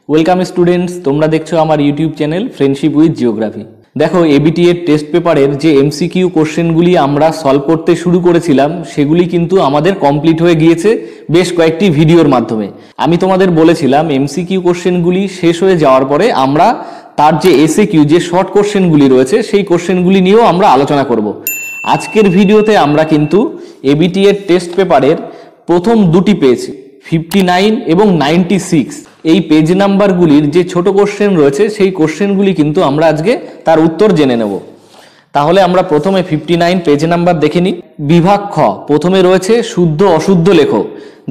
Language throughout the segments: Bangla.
ওয়েলকাম স্টুডেন্টস, তোমরা দেখছো আমার YouTube channel friendship with geography. দেখো, এবিটি এর টেস্ট পেপারের যে এমসিকিউ কোশ্চেনগুলি আমরা সলভ করতে শুরু করেছিলাম সেগুলি কিন্তু আমাদের কমপ্লিট হয়ে গিয়েছে বেশ কয়েকটি ভিডিওর মাধ্যমে। আমি তোমাদের বলেছিলাম এমসিকিউ কোশ্চেনগুলি শেষ হয়ে যাওয়ার পরে আমরা তার যে এসএকিউ যে শর্ট কোশ্চেনগুলি রয়েছে সেই কোশ্চেনগুলি নিয়েও আমরা আলোচনা করব। আজকের ভিডিওতে আমরা কিন্তু এবিটি এর টেস্ট পেপারের প্রথম দুটি পেজ 59 এবং 96 এই পেজ নাম্বারগুলির যে ছোট কোশ্চেন রয়েছে সেই কোশ্চেনগুলি কিন্তু আমরা আজকে তার উত্তর জেনে নেব। তাহলে আমরা প্রথমে 59 পেজ নাম্বার দেখে নিই। বিভাগ খ, প্রথমে রয়েছে শুদ্ধ অশুদ্ধ লেখো।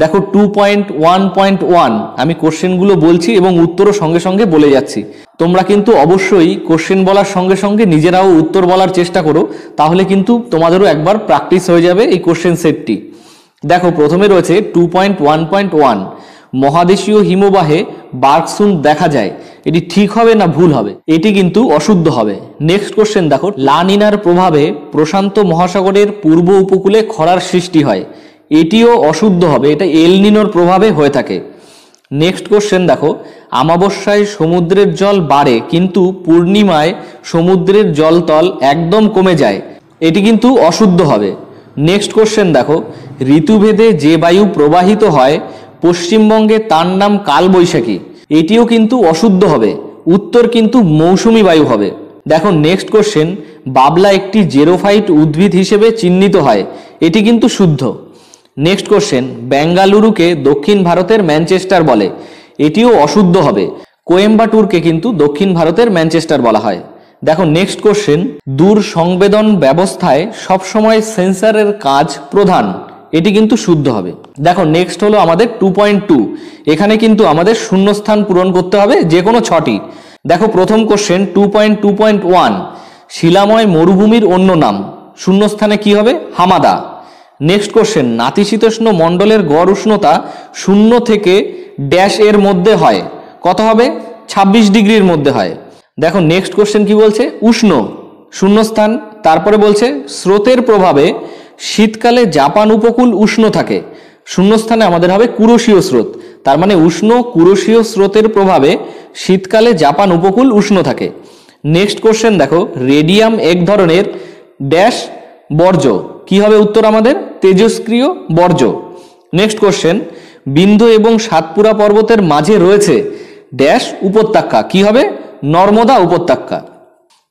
দেখো 2.1.1 আমি কোশ্চেনগুলো বলছি এবং উত্তরও সঙ্গে সঙ্গে বলে যাচ্ছি। তোমরা কিন্তু অবশ্যই কোশ্চেন বলার সঙ্গে সঙ্গে নিজেরাও উত্তর বলার চেষ্টা করো, তাহলে কিন্তু তোমাদেরও একবার প্র্যাকটিস হয়ে যাবে এই কোশ্চেন সেটটি। দেখো, প্রথমে রয়েছে 2.1.1 মহাদেশীয় হিমবাহে বার্গসুন্ড দেখা যায়, এটি ঠিক হবে না ভুল হবে? এটি কিন্তু অশুদ্ধ হবে। নেক্সট কোশ্চেন দেখো, লা নিনার প্রভাবে প্রশান্ত মহাসাগরের পূর্ব উপকূলে খরার সৃষ্টি হয়, এটিও অশুদ্ধ হবে, এটা এল নিনোর প্রভাবে হয়ে থাকে। নেক্সট কোশ্চেন দেখো, অমাবস্যায় সমুদ্রের জল বাড়ে কিন্তু পূর্ণিমায় সমুদ্রের জলতল একদম কমে যায়, এটি কিন্তু অশুদ্ধ হবে। নেক্সট কোশ্চেন দেখো, ঋতুভেদে যে বায়ু প্রবাহিত হয় পশ্চিমবঙ্গে তার নাম কালবৈশাখী, এটিও কিন্তু অশুদ্ধ হবে, উত্তর কিন্তু মৌসুমী বায়ু হবে। দেখো নেক্সট কোশ্চেন, বাবলা একটি জেরোফাইট উদ্ভিদ হিসেবে চিহ্নিত হয়, এটি কিন্তু শুদ্ধ। নেক্সট কোশ্চেন, বেঙ্গালুরুকে দক্ষিণ ভারতের ম্যানচেস্টার বলে, এটিও অশুদ্ধ হবে, কোয়েম্বাটুরকে কিন্তু দক্ষিণ ভারতের ম্যানচেস্টার বলা হয়। দেখো নেক্সট কোশ্চেন, দূর সংবেদন ব্যবস্থায় সবসময় সেন্সারের কাজ প্রধান, এটি কিন্তু শুদ্ধ হবে। দেখো নেক্সট হলো আমাদের 2.2, এখানে কিন্তু আমাদের শূন্যস্থান পূরণ করতে হবে যে কোনো 6টি। দেখো প্রথম কোশ্চেন 2.2.1 শিলাময় মরুভূমির অন্য নাম, শূন্যস্থানে কি হবে? হামাদা। নেক্সট কোশ্চেন, নাতিশীতোষ্ণ মণ্ডলের গড় উষ্ণতা 0 থেকে ড্যাশ এর মধ্যে হয়, কত হবে? 26 ডিগ্রির মধ্যে হয়। দেখো নেক্সট কোশ্চেন কি বলছে? উষ্ণ, শূন্যস্থান, তারপরে বলছে স্রোতের প্রভাবে শীতকালে জাপান উপকূল উষ্ণ থাকে, শূন্যস্থানে আমাদের হবে কুরোশীয় স্রোত, তার মানে উষ্ণ কুরোশীয় স্রোতের প্রভাবে শীতকালে জাপান উপকূল উষ্ণ থাকে। নেক্সট কোশ্চেন দেখো, রেডিয়াম এক ধরনের ড্যাশ বর্জ্য, কি হবে উত্তর আমাদের? তেজস্ক্রিয় বর্জ্য। নেক্সট কোশ্চেন, বিন্ধ্য এবং সাতপুরা পর্বতের মাঝে রয়েছে ড্যাশ উপত্যকা, কি হবে? নর্মদা উপত্যকা।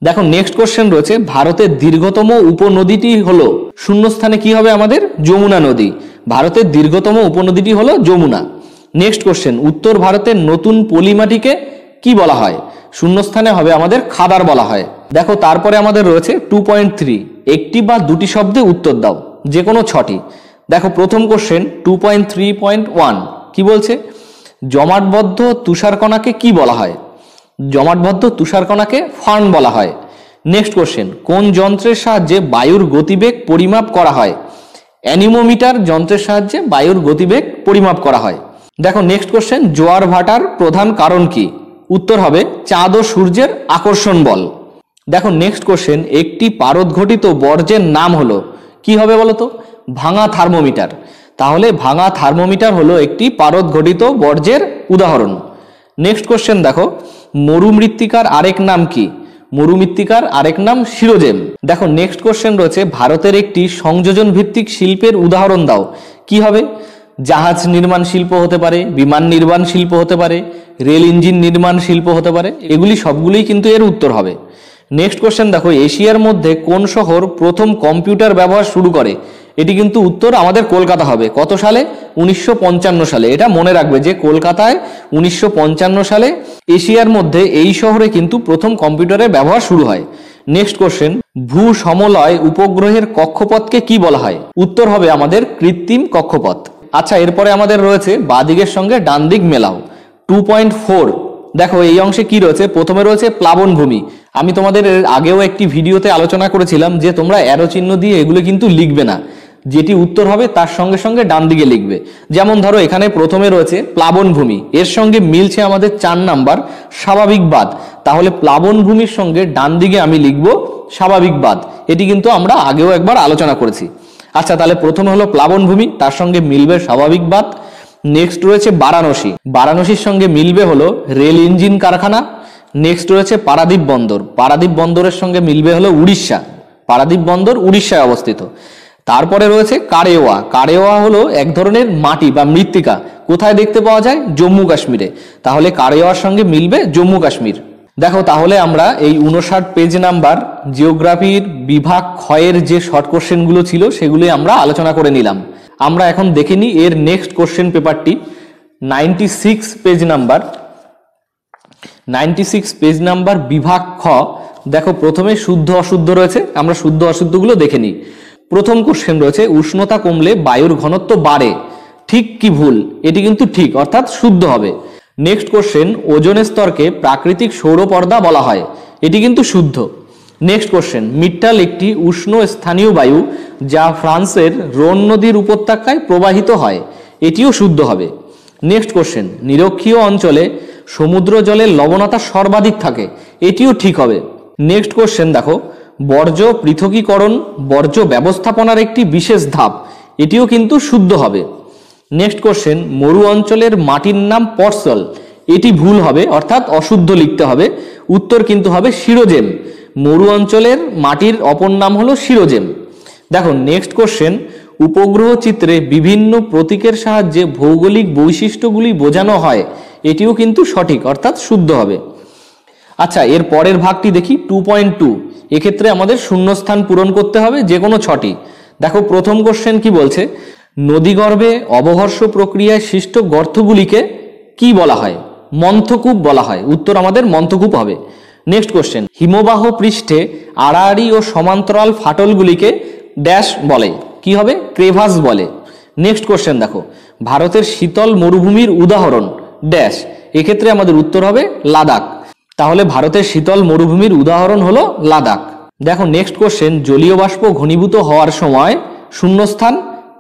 দেখো নেক্সট কোশ্চেন রয়েছে, ভারতের দীর্ঘতম উপনদীটি হলো, শূন্যস্থানে কি হবে আমাদের? যমুনা নদী, ভারতের দীর্ঘতম উপনদীটি হলো যমুনা। নেক্সট কোশ্চেন, উত্তর ভারতের নতুন পলিমাটিকে কি বলা হয়? শূন্যস্থানে হবে আমাদের খাদার বলা হয়। দেখো তারপরে আমাদের রয়েছে 2.3 একটি বা দুটি শব্দে উত্তর দাও, যে কোনো 6টি। দেখো প্রথম কোশ্চেন 2.3.1 কি বলছে? জমাটবদ্ধ তুষারকণাকে কি বলা হয়? জমাটবদ্ধ তুষারকণাকে ফার্ন বলা হয়। নেক্সট কোশ্চেন, কোন যন্ত্রের সাহায্যে বায়ুর গতিবেগ পরিমাপ করা হয়? অ্যানিমোমিটার যন্ত্রের সাহায্যে বায়ুর গতিবেগ পরিমাপ করা হয়। দেখো নেক্সট কোশ্চেন, জোয়ার ভাটার প্রধান কারণ কি? উত্তর হবে চাঁদ ও সূর্যের আকর্ষণ বল। দেখো নেক্সট কোশ্চেন, একটি পারদ ঘটিত বর্জ্যের নাম হলো, কি হবে বলতো? ভাঙা থার্মোমিটার। তাহলে ভাঙা থার্মোমিটার হলো একটি পারদ ঘটিত বর্জ্যের উদাহরণ। নেক্সট কোশ্চেন দেখো, মরুমৃত্তিকার আরেক নাম কি? মরুমৃত্তিকার আরেক নাম শিরোজেম। দেখো নেক্সট কোশ্চেন রয়েছে, ভারতের একটি সংযোজন ভিত্তিক শিল্পের উদাহরণ দাও, কি হবে? জাহাজ নির্মাণ শিল্প হতে পারে, বিমান নির্মাণ শিল্প হতে পারে, রেল ইঞ্জিন নির্মাণ শিল্প হতে পারে, এগুলি সবগুলোই কিন্তু এর উত্তর হবে। নেক্সট কোশ্চেন দেখো, এশিয়ার মধ্যে কোন শহর প্রথম কম্পিউটার ব্যবহার শুরু করে? এটি কিন্তু উত্তর আমাদের কলকাতা হবে। কত সালে? 1955 সালে। এটা মনে রাখবে যে কলকাতায় 1955 সালে এশিয়ার মধ্যে এই শহরে কিন্তু প্রথম কম্পিউটারের ব্যবহার শুরু হয়। নেক্সট কোশ্চেন, ভূ সমলয় উপগ্রহের কক্ষপথকে কি বলা হয়? উত্তর হবে আমাদের কৃত্রিম কক্ষপথ। আচ্ছা, এরপরে আমাদের রয়েছে বাদিকের সঙ্গে ডান দিক মেলাও। 2.4 দেখো এই অংশে কি রয়েছে? প্রথমে রয়েছে প্লাবনভূমি। আমি তোমাদের আগেও একটি ভিডিওতে আলোচনা করেছিলাম যে তোমরা অ্যারো চিহ্ন দিয়ে এগুলো কিন্তু লিখবে না, যেটি উত্তর হবে তার সঙ্গে সঙ্গে ডান দিকে লিখবে। যেমন ধরো এখানে প্রথমে রয়েছে প্লাবনভূমি, এর সঙ্গে মিলছে আমাদের 4 নাম্বার স্বাভাবিক বাঁধ, তাহলে প্লাবনভূমির সঙ্গে ডান দিকে আমি লিখব স্বাভাবিক বাঁধ, এটি কিন্তু আমরা আগেও একবার আলোচনা করেছি। আচ্ছা, তাহলে প্রথমে হলো প্লাবনভূমি, তার সঙ্গে মিলবে স্বাভাবিক বাঁধ। নেক্সট রয়েছে বারাণসী, বারাণসীর সঙ্গে মিলবে হলো রেল ইঞ্জিন কারখানা। নেক্সট রয়েছে পারাদ্বীপ বন্দর, পারাদ্বীপ বন্দরের সঙ্গে মিলবে হলো উড়িষ্যা, পারাদ্বীপ বন্দর উড়িষ্যায় অবস্থিত। তারপরে রয়েছে কারেওয়া, কারেওয়া হলো এক ধরনের মাটি বা মৃত্তিকা, কোথায় দেখতে পাওয়া যায়? জম্মু কাশ্মীরে, তাহলে কারেওয়ার সঙ্গে মিলবে জম্মু কাশ্মীর। দেখো তাহলে আমরা এই 59 পেজ নাম্বার জিওগ্রাফির বিভাগ ক্ষয়ের যে শর্ট কোশ্চেনগুলো ছিল সেগুলি আমরা আলোচনা করে নিলাম। আমরা এখন দেখে নিই এর নেক্সট কোশ্চেন পেপারটি 96 পেজ নাম্বার, 96 পেজ নাম্বার বিভাগ খ। দেখো প্রথমে শুদ্ধ অশুদ্ধ রয়েছে, আমরা শুদ্ধ অশুদ্ধগুলো দেখে নিই। প্রথম কোশ্চেন রয়েছে উষ্ণতা কমলে বায়ুর ঘনত্ব বাড়ে, ঠিক কি ভুল? এটি কিন্তু ঠিক, অর্থাৎ শুদ্ধ হবে। নেক্সট কোশ্চেন ওজোন স্তরকে প্রাকৃতিক সৌর পর্দা বলা হয়, এটি কিন্তু শুদ্ধ। নেক্সট কোশ্চেন মিট্টাল একটি উষ্ণ স্থানীয় বায়ু যা ফ্রান্সের রোন নদীর উপত্যকায় প্রবাহিত হয়, এটিও শুদ্ধ হবে। নেক্সট কোশ্চেন নিরক্ষীয় অঞ্চলে সমুদ্র জলের লবণতা সর্বাধিক থাকে, এটিও ঠিক হবে। নেক্সট কোশ্চেন দেখো বর্জ্য পৃথকীকরণ বর্জ্য ব্যবস্থাপনার একটি বিশেষ ধাপ, এটিও কিন্তু শুদ্ধ হবে। নেক্সট কোশ্চেন মরু অঞ্চলের মাটির নাম পর্সল, এটি ভুল হবে, অর্থাৎ অশুদ্ধ লিখতে হবে। উত্তর কিন্তু হবে শিরোজেম, মরু অঞ্চলের মাটির অপর নাম হলো শিরোজেম। দেখো নেক্সট কোশ্চেন উপগ্রহ চিত্রে বিভিন্ন প্রতীকের সাহায্যে ভৌগোলিক বৈশিষ্ট্যগুলি বোঝানো হয়, এটিও কিন্তু সঠিক, অর্থাৎ শুদ্ধ হবে। আচ্ছা এর পরের ভাগটি দেখি 2.2, এক্ষেত্রে আমাদের শূন্যস্থান পূরণ করতে হবে যে কোনো 6টি। দেখো প্রথম কোশ্চেন কি বলছে, নদীগর্ভে অবঘর্ষ প্রক্রিয়ায় সৃষ্ট গর্তগুলিকে কি বলা হয়? মন্থকূপ বলা হয়, উত্তর আমাদের মন্থকূপ হবে। নেক্সট কোশ্চেন হিমবাহ পৃষ্ঠে আড়াআড়ি ও সমান্তরাল ফাটলগুলিকে ড্যাশ বলে, কি হবে? ক্রেভাস বলে। নেক্সট কোশ্চেন দেখো ভারতের শীতল মরুভূমির উদাহরণ ড্যাশ, এক্ষেত্রে আমাদের উত্তর হবে লাদাখ, তাহলে ভারতের শীতল মরুভূমির উদাহরণ হলো লাদাখ। দেখো নেক্সট কোশ্চেন জলীয় বাষ্প ঘনীভূত হওয়ার সময় শূন্যস্থান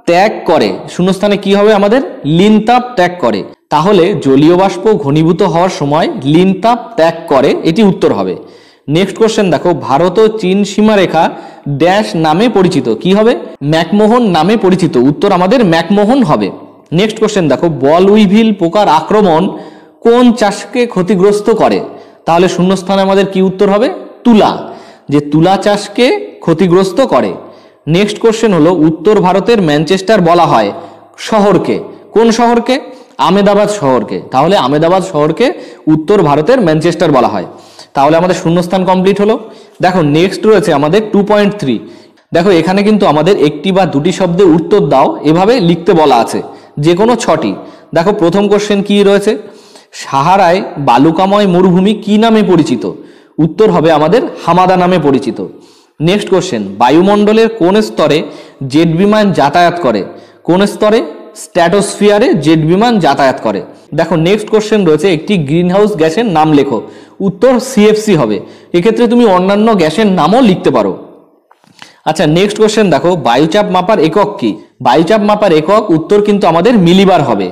ত্যাগ করে, শূন্যস্থানে কি হবে আমাদের? লীন তাপ ত্যাগ করে, তাহলে জলীয় বাষ্প ঘনীভূত হওয়ার সময় লীন তাপ ত্যাগ করে, এটি উত্তর হবে। নেক্সট কোশ্চেন দেখো ভারত ও চীন সীমারেখা ড্যাশ নামে পরিচিত, কি হবে? ম্যাকমোহন নামে পরিচিত, উত্তর আমাদের ম্যাকমোহন হবে। নেক্সট কোশ্চেন দেখো বল উইভিল পোকার আক্রমণ কোন চাষকে ক্ষতিগ্রস্ত করে? তাহলে শূন্যস্থানে আমাদের কি উত্তর হবে? তুলা, যে তুলা চাষকে ক্ষতিগ্রস্ত করে। নেক্সট কোশ্চেন হলো উত্তর ভারতের ম্যানচেস্টার বলা হয় শহরকে, কোন শহরকে? আমেদাবাদ শহরকে, তাহলে আমেদাবাদ শহরকে উত্তর ভারতের ম্যানচেস্টার বলা হয়, তাহলে আমাদের শূন্যস্থান কমপ্লিট হলো। দেখো নেক্সট রয়েছে আমাদের 2.3, দেখো এখানে কিন্তু আমাদের একটি বা দুটি শব্দে উত্তর দাও এভাবে লিখতে বলা আছে, যে কোনো 6টি। দেখো প্রথম কোশ্চেন কি রয়েছে, সাহারায় বালুকাময় মরুভূমি কি নামে পরিচিত? উত্তর হবে আমাদের হামাদা নামে পরিচিত। নেক্সট কোশ্চেন বায়ুমণ্ডলের কোন স্তরে জেট বিমান যাতায়াত করে? কোন স্তরে? স্ট্র্যাটোস্ফিয়ারে জেট বিমান যাতায়াত করে। দেখো নেক্সট কোশ্চেন রয়েছে একটি গ্রিনহাউস গ্যাসের নাম লেখো, উত্তর সিএফসি হবে, এক্ষেত্রে তুমি অন্যান্য গ্যাসের নামও লিখতে পারো। আচ্ছা নেক্সট কোশ্চেন দেখো বায়ুচাপ মাপার একক কি? বায়ুচাপ মাপার একক উত্তর কিন্তু আমাদের মিলিবার হবে।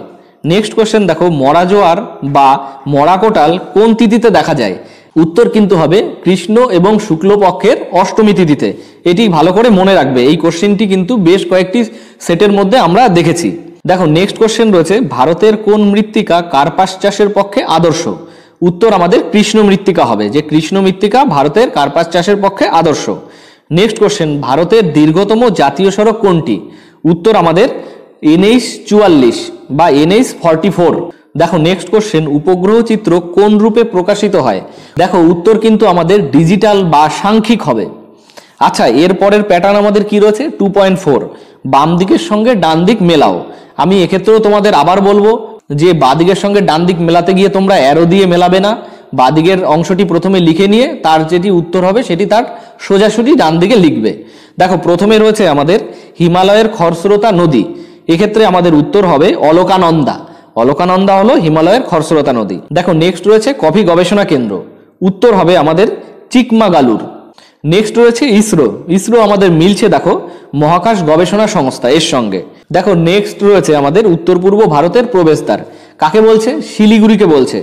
নেক্সট কোশ্চেন দেখো মরা জোয়ার বা মরা কোটাল কোন তিথিতে দেখা যায়? উত্তর কিন্তু হবে কৃষ্ণ এবং শুক্লপক্ষের অষ্টমী তিথিতে, এটি ভালো করে মনে রাখবে, এই কোশ্চেনটি কিন্তু বেশ কয়েকটি সেটের মধ্যে আমরা দেখেছি। দেখো নেক্সট কোশ্চেন রয়েছে ভারতের কোন মৃত্তিকা কার্পাস চাষের পক্ষে আদর্শ? উত্তর আমাদের কৃষ্ণ মৃত্তিকা হবে, যে কৃষ্ণ মৃত্তিকা ভারতের কার্পাস চাষের পক্ষে আদর্শ। নেক্সট কোশ্চেন ভারতের দীর্ঘতম জাতীয় সড়ক কোনটি? উত্তর আমাদের NH 44 বা NH 44। দেখো নেক্সট কোশ্চেন উপগ্রহ চিত্র কোন রূপে প্রকাশিত হয়? দেখো উত্তর কিন্তু আমাদের ডিজিটাল বা সাংখ্যিক হবে। আচ্ছা এর পরের প্যাটার্ন আমাদের কি রয়েছে 2.4, বাম দিকের সঙ্গে ডান দিক মেলাও। আমি এক্ষেত্রেও তোমাদের আবার বলবো যে বাদিকের সঙ্গে ডান দিক মেলাতে গিয়ে তোমরা অ্যারো দিয়ে মেলাবে না, বাদিকের অংশটি প্রথমে লিখে নিয়ে তার যেটি উত্তর হবে সেটি তার সোজাসুজি ডান দিকে লিখবে। দেখো প্রথমে রয়েছে আমাদের হিমালয়ের খরস্রোতা নদী, এক্ষেত্রে আমাদের উত্তর হবে অলকানন্দা, অলকানন্দা হলো হিমালয়ের খরস্রোতা নদী। দেখো নেক্সট রয়েছে কফি গবেষণা কেন্দ্র, উত্তর হবে আমাদের চিকমাগালুর। নেক্সট রয়েছে ইসরো, ইসরো আমাদের মিলছে দেখো মহাকাশ গবেষণা সংস্থা এর সঙ্গে। দেখো নেক্সট রয়েছে আমাদের উত্তর পূর্ব ভারতের প্রবেশদ্বার, কাকে বলছে? শিলিগুড়িকে বলছে,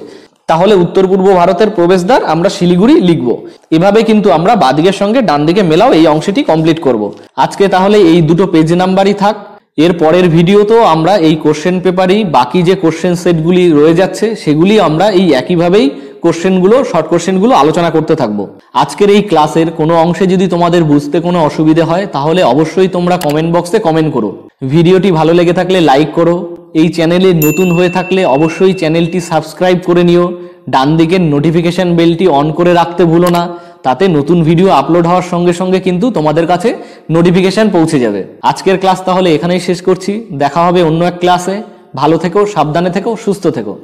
তাহলে উত্তর পূর্ব ভারতের প্রবেশদ্বার আমরা শিলিগুড়ি লিখব। এভাবে কিন্তু আমরা বাদিকের সঙ্গে ডান দিকে মেলাও এই অংশটি কমপ্লিট করব। আজকে তাহলে এই দুটো পেজ নাম্বারই থাক, এর পরের ভিডিওতেও আমরা এই কোশ্চেন পেপারই বাকি যে কোশ্চেন সেটগুলি রয়ে যাচ্ছে সেগুলি আমরা এই একইভাবেই কোশ্চেনগুলো শর্ট কোশ্চেনগুলো আলোচনা করতে থাকবো। আজকের এই ক্লাসের কোনো অংশে যদি তোমাদের বুঝতে কোনো অসুবিধে হয় তাহলে অবশ্যই তোমরা কমেন্ট বক্সে কমেন্ট করো। ভিডিওটি ভালো লেগে থাকলে লাইক করো। এই চ্যানেলে নতুন হয়ে থাকলে অবশ্যই চ্যানেলটি সাবস্ক্রাইব করে নিও। ডান দিকের নোটিফিকেশন বেলটি অন করে রাখতে ভুলো না, তাতে নতুন ভিডিও আপলোড হওয়ার সঙ্গে সঙ্গে কিন্তু তোমাদের কাছে নোটিফিকেশন পৌঁছে যাবে। আজকের ক্লাস তাহলে এখানেই শেষ করছি। দেখা হবে অন্য এক ক্লাসে। ভালো থেকো, সাবধানে থেকো, সুস্থ থেকো।